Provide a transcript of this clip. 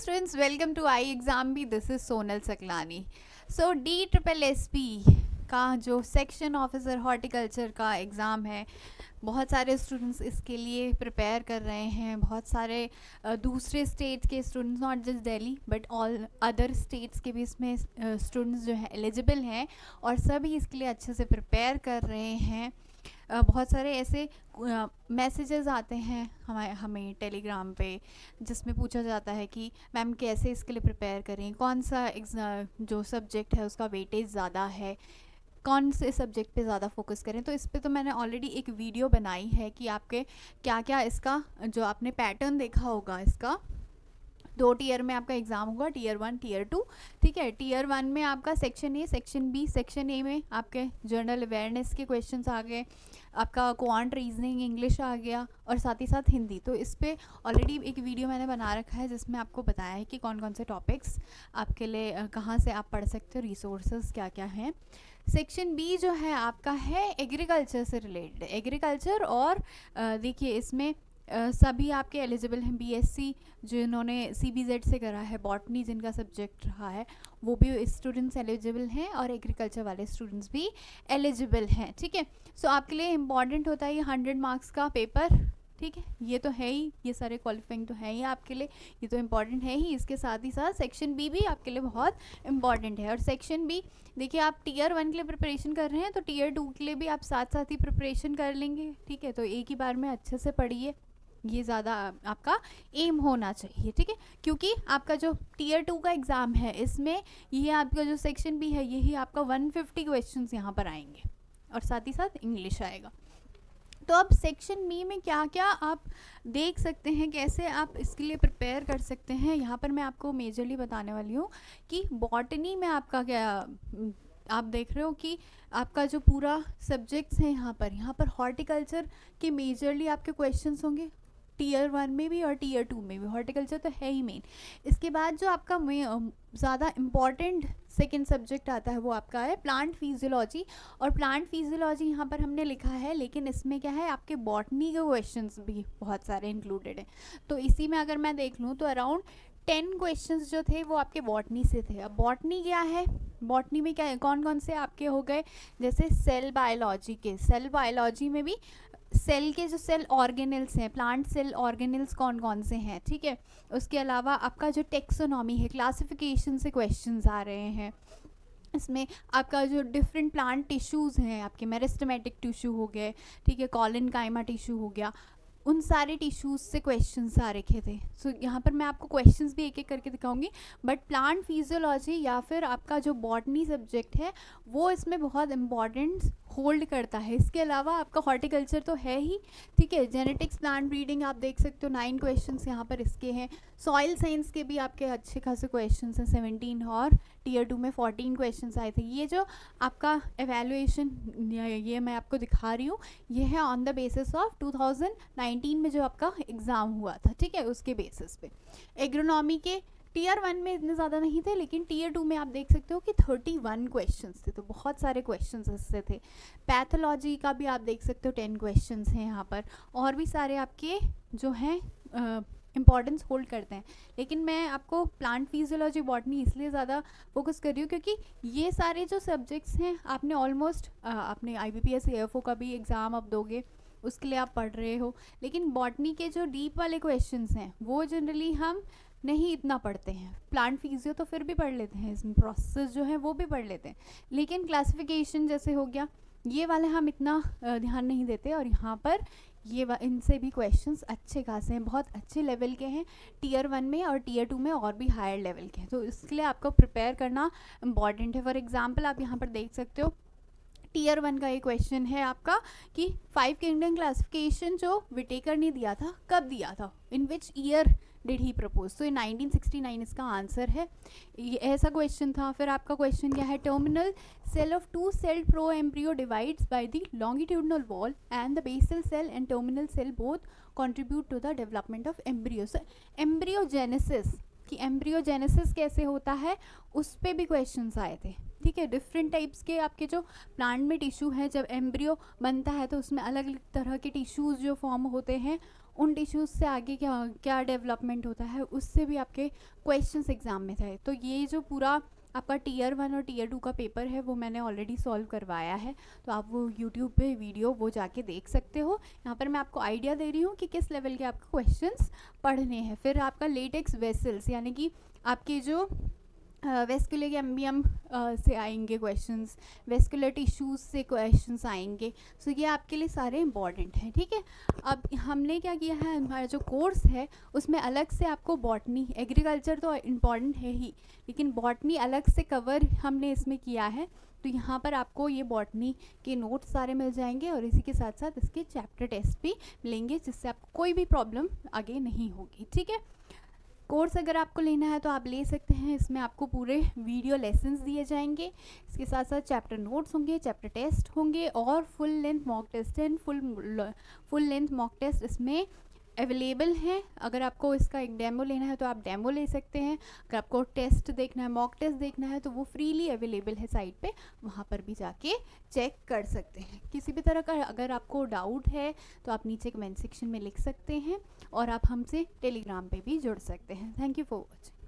students, welcome to I exam भी. This is Sonal Saklani. So DSSB का जो सेक्शन ऑफिसर हॉर्टिकल्चर का एग्ज़ाम है, बहुत सारे स्टूडेंट्स इसके लिए प्रिपेयर कर रहे हैं. बहुत सारे दूसरे स्टेट के students, not just Delhi but all other states के भी इसमें स्टूडेंट्स जो हैं एलिजिबल हैं और सभी इसके लिए अच्छे से प्रिपेयर कर रहे हैं. बहुत सारे ऐसे मैसेजेस आते हैं हमें टेलीग्राम पे, जिसमें पूछा जाता है कि मैम कैसे इसके लिए प्रिपेयर करें, कौन सा जो सब्जेक्ट है उसका वेटेज ज़्यादा है, कौन से सब्जेक्ट पे ज़्यादा फोकस करें. तो इस पे तो मैंने ऑलरेडी एक वीडियो बनाई है कि आपके क्या क्या इसका जो आपने पैटर्न देखा होगा. इसका 2 टीयर में आपका एग्ज़ाम होगा, टीयर 1 टीयर 2. ठीक है, टीयर 1 में आपका section A, section B. Section A में आपके जनरल अवेयरनेस के क्वेश्चंस आ गए, आपका क्वांट रीजनिंग इंग्लिश आ गया और साथ ही साथ हिंदी. तो इस पर ऑलरेडी एक वीडियो मैंने बना रखा है जिसमें आपको बताया है कि कौन कौन से टॉपिक्स आपके लिए कहाँ से आप पढ़ सकते हो, रिसोर्सेज क्या क्या हैं. सेक्शन बी जो है आपका है एग्रीकल्चर से रिलेटेड. एग्रीकल्चर और देखिए इसमें सभी आपके एलिजिबल हैं. बीएससी जिन्होंने CBZ से करा है, बॉटनी जिनका सब्जेक्ट रहा है, वो भी स्टूडेंट्स एलिजिबल हैं और एग्रीकल्चर वाले स्टूडेंट्स भी एलिजिबल हैं. ठीक है, सो आपके लिए इम्पॉर्टेंट होता है ये 100 मार्क्स का पेपर. ठीक है, ये तो है ही, ये सारे क्वालिफाइंग तो है ही आपके लिए, ये तो इम्पॉर्टेंट है ही. इसके साथ ही साथ सेक्शन बी भी आपके लिए बहुत इम्पॉर्टेंट है. और सेक्शन बी देखिए, आप टीयर 1 के लिए प्रिपरेशन कर रहे हैं तो टीयर 2 के लिए भी आप साथ साथ ही प्रिपरेशन कर लेंगे. ठीक है, तो एक ही बार में अच्छे से पढ़िए, ये ज़्यादा आपका एम होना चाहिए. ठीक है, क्योंकि आपका जो टीयर 2 का एग्ज़ाम है इसमें ये आपका जो सेक्शन बी है यही आपका 150 क्वेश्चंस यहाँ पर आएंगे और साथ ही साथ इंग्लिश आएगा. तो अब सेक्शन बी में क्या क्या आप देख सकते हैं, कैसे आप इसके लिए प्रिपेयर कर सकते हैं, यहाँ पर मैं आपको मेजरली बताने वाली हूँ कि बॉटनी में आपका क्या आप देख रहे हो कि आपका जो पूरा सब्जेक्ट्स हैं यहाँ पर हॉर्टिकल्चर के मेजरली आपके क्वेश्चंस होंगे. टीयर 1 में भी और टीयर 2 में भी हॉर्टिकल्चर तो है ही मेन. इसके बाद जो आपका ज़्यादा इम्पॉर्टेंट सेकेंड सब्जेक्ट आता है वो आपका है प्लांट फिजियोलॉजी. और प्लांट फिजियोलॉजी यहाँ पर हमने लिखा है, लेकिन इसमें क्या है आपके बॉटनी के क्वेश्चंस भी बहुत सारे इंक्लूडेड हैं. तो इसी में अगर मैं देख लूँ तो अराउंड 10 क्वेश्चंस जो थे वो आपके बॉटनी से थे. अब बॉटनी क्या है, बॉटनी में क्या है, कौन कौन से आपके हो गए, जैसे सेल बायोलॉजी के, सेल बायोलॉजी में भी सेल के जो सेल ऑर्गेनल्स हैं, प्लांट सेल ऑर्गेनल्स कौन कौन से हैं. ठीक है, उसके अलावा आपका जो टेक्सोनॉमी है, क्लासिफिकेशन से क्वेश्चंस आ रहे हैं. इसमें आपका जो डिफरेंट प्लांट टिश्यूज़ हैं, आपके मेरिस्टेमेटिक टिश्यू हो गए, ठीक है, कॉलिनकाइमा टिश्यू हो गया, उन सारे टिश्यूज़ से क्वेश्चंस आ रखे थे. सो यहाँ पर मैं आपको क्वेश्चंस भी एक एक करके दिखाऊंगी. बट प्लांट फिजियोलॉजी या फिर आपका जो बॉटनी सब्जेक्ट है वो इसमें बहुत इम्पॉर्टेंट होल्ड करता है. इसके अलावा आपका हॉर्टिकल्चर तो है ही. ठीक है, जेनेटिक्स, प्लांट ब्रीडिंग आप देख सकते हो, 9 क्वेश्चंस यहाँ पर इसके हैं. सॉइल साइंस के भी आपके अच्छे खासे क्वेश्चंस हैं, 17, और टीयर 2 में 14 क्वेश्चंस आए थे. ये जो आपका एवेलुएशन ये मैं आपको दिखा रही हूँ, ये है ऑन द बेसिस ऑफ 2019 में जो आपका एग्ज़ाम हुआ था. ठीक है, उसके बेसिस पे. एग्रोनॉमी के टीयर 1 में इतने ज़्यादा नहीं थे, लेकिन टीयर 2 में आप देख सकते हो कि 31 क्वेश्चंस थे, तो बहुत सारे क्वेश्चंस इससे थे. पैथोलॉजी का भी आप देख सकते हो 10 क्वेश्चंस हैं यहाँ पर. और भी सारे आपके जो हैं इम्पॉर्टेंस होल्ड करते हैं. लेकिन मैं आपको प्लांट फिजियोलॉजी, बॉटनी इसलिए ज़्यादा फोकस कर रही हूँ क्योंकि ये सारे जो सब्जेक्ट्स हैं आपने ऑलमोस्ट आपने IBPS AFO का भी एग्ज़ाम अब दोगे, उसके लिए आप पढ़ रहे हो. लेकिन बॉटनी के जो डीप वाले क्वेश्चंस हैं वो जनरली हम नहीं इतना पढ़ते हैं. प्लांट फिजियो तो फिर भी पढ़ लेते हैं, इसमें प्रोसेस जो है वो भी पढ़ लेते हैं, लेकिन क्लासिफिकेशन जैसे हो गया ये वाले हम इतना ध्यान नहीं देते. और यहाँ पर ये इनसे भी क्वेश्चंस अच्छे खासे हैं, बहुत अच्छे लेवल के हैं टीयर 1 में, और टीयर 2 में और भी हायर लेवल के हैं. तो इसके लिए आपको प्रिपेयर करना इम्पॉर्टेंट है. फॉर एग्जाम्पल आप यहाँ पर देख सकते हो टीयर 1 का ये क्वेश्चन है आपका कि 5 किंगडम क्लासिफिकेशन जो विटेकर ने दिया था कब दिया था, in which year did he propose. तो 1969 इसका आंसर है. ये ऐसा क्वेश्चन था. फिर आपका क्वेश्चन क्या है, terminal cell of 2 celled pro embryo divides by the longitudinal wall and the basal cell and terminal cell both contribute to the development of embryo. So embryogenesis, कि एम्ब्रियोजेनेसिस कैसे होता है उस पर भी क्वेश्चंस आए थे. ठीक है, डिफरेंट टाइप्स के आपके जो प्लांट में टिश्यू हैं, जब एम्ब्रियो बनता है तो उसमें अलग अलग तरह के टिश्यूज़ जो फॉर्म होते हैं उन टिश्यूज़ से आगे क्या क्या डेवलपमेंट होता है, उससे भी आपके क्वेश्चंस एग्ज़ाम में थे। तो ये जो पूरा आपका टीयर 1 और टीयर 2 का पेपर है वो मैंने ऑलरेडी सॉल्व करवाया है, तो आप वो यूट्यूब पे वीडियो वो जाके देख सकते हो। यहाँ पर मैं आपको आइडिया दे रही हूँ कि किस लेवल के आपको क्वेश्चंस पढ़ने हैं। फिर आपका लेटेक्स वेसल्स यानी कि आपके जो वेस्कुलर एम्बियम से आएंगे क्वेश्चंस, वेस्कुलर टिश्यूज़ से क्वेश्चंस आएंगे। सो ये आपके लिए सारे इंपॉर्टेंट हैं, ठीक है। अब हमने क्या किया है, हमारा जो कोर्स है उसमें अलग से आपको बॉटनी, एग्रीकल्चर तो इम्पॉर्टेंट है ही, लेकिन बॉटनी अलग से कवर हमने इसमें किया है। तो यहाँ पर आपको ये बॉटनी के नोट्स सारे मिल जाएंगे और इसी के साथ साथ इसके चैप्टर टेस्ट भी मिलेंगे, जिससे आपको कोई भी प्रॉब्लम आगे नहीं होगी, ठीक है। कोर्स अगर आपको लेना है तो आप ले सकते हैं, इसमें आपको पूरे वीडियो लेसन्स दिए जाएंगे, इसके साथ साथ चैप्टर नोट्स होंगे, चैप्टर टेस्ट होंगे और full length mock test and full length mock test इसमें अवेलेबल हैं। अगर आपको इसका एक डेमो लेना है तो आप डेमो ले सकते हैं, अगर आपको टेस्ट देखना है, मॉक टेस्ट देखना है, तो वो फ्रीली अवेलेबल है साइट पे, वहाँ पर भी जाके चेक कर सकते हैं। किसी भी तरह का अगर आपको डाउट है तो आप नीचे कमेंट सेक्शन में लिख सकते हैं और आप हमसे टेलीग्राम पे भी जुड़ सकते हैं। Thank you for watching.